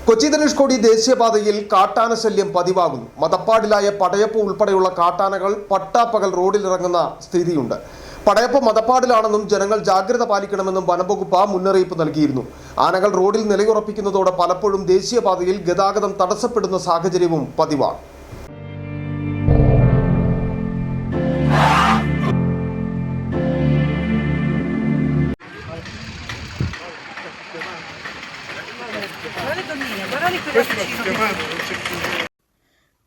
കൊച്ചി ധനുഷ്കോടി ദേശീയപാതയിൽ കാട്ടാന ശല്യം പതിവാകുന്നു. മതപ്പാടിലായ പടയപ്പ് ഉൾപ്പെടെയുള്ള കാട്ടാനകൾ പട്ടാപ്പകൽ റോഡിലിറങ്ങുന്ന സ്ഥിതിയുണ്ട്. പടയപ്പ് മതപ്പാടിലാണെന്നും ജനങ്ങൾ ജാഗ്രത പാലിക്കണമെന്നും വനംവകുപ്പ് മുന്നറിയിപ്പ് നൽകിയിരുന്നു. ആനകൾ റോഡിൽ നിലയുറപ്പിക്കുന്നതോടെ പലപ്പോഴും ദേശീയപാതയിൽ ഗതാഗതം തടസ്സപ്പെടുന്ന സാഹചര്യവും പതിവാണ്.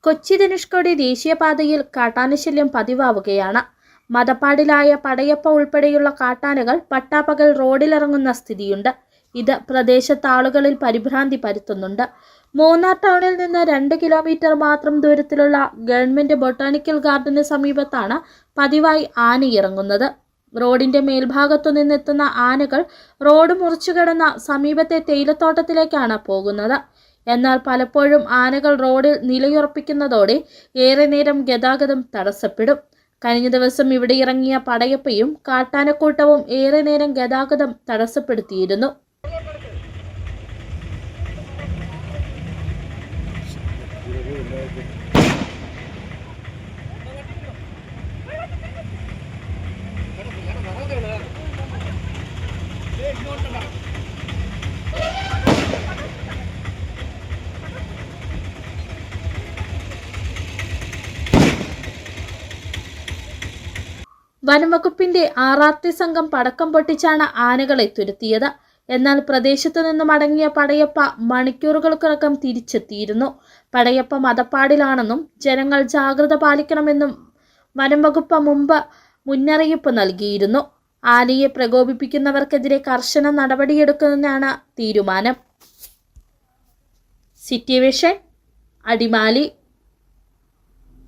കൊച്ചി ധനുഷ്കോടി ദേശീയപാതയിൽ കാട്ടാനശല്യം പതിവാവുകയാണ്. മതപ്പാടിലായ പടയപ്പ ഉൾപ്പെടെയുള്ള കാട്ടാനകൾ പട്ടാപ്പകൽ റോഡിലിറങ്ങുന്ന സ്ഥിതിയുണ്ട്. ഇത് പ്രദേശത്ത് ആളുകളിൽ പരിഭ്രാന്തി പരത്തുന്നുണ്ട്. മൂന്നാർ ടൗണിൽ നിന്ന് 2 കിലോമീറ്റർ മാത്രം ദൂരത്തിലുള്ള ഗവൺമെന്റ് ബൊട്ടാണിക്കൽ ഗാർഡന് സമീപത്താണ് പതിവായി ആനയിറങ്ങുന്നത്. റോഡിന്റെ മേൽഭാഗത്തു നിന്നെത്തുന്ന ആനകൾ റോഡ് മുറിച്ചു കടന്ന സമീപത്തെ തേയിലത്തോട്ടത്തിലേക്കാണ് പോകുന്നത്. എന്നാൽ പലപ്പോഴും ആനകൾ റോഡിൽ നിലയുറപ്പിക്കുന്നതോടെ ഏറെ നേരം ഗതാഗതം തടസ്സപ്പെടും. കഴിഞ്ഞ ദിവസം ഇവിടെ ഇറങ്ങിയ പടയപ്പയും കാട്ടാനക്കൂട്ടവും ഏറെ നേരം ഗതാഗതം തടസ്സപ്പെടുത്തിയിരുന്നു. വനംവകുപ്പിന്റെ RRT സംഘം പടക്കം പൊട്ടിച്ചാണ് ആനകളെ തുരത്തിയത്. എന്നാൽ പ്രദേശത്തു നിന്നും അടങ്ങിയ പടയപ്പ മണിക്കൂറുകൾക്കകം തിരിച്ചെത്തിയിരുന്നു. പടയപ്പ മതപ്പാടിലാണെന്നും ജനങ്ങൾ ജാഗ്രത പാലിക്കണമെന്നും വനംവകുപ്പ് മുമ്പ് മുന്നറിയിപ്പ് നൽകിയിരുന്നു. ആനയെ പ്രകോപിപ്പിക്കുന്നവർക്കെതിരെ കർശന നടപടിയെടുക്കുന്നതിനാണ് തീരുമാനം. City vision, Adimali.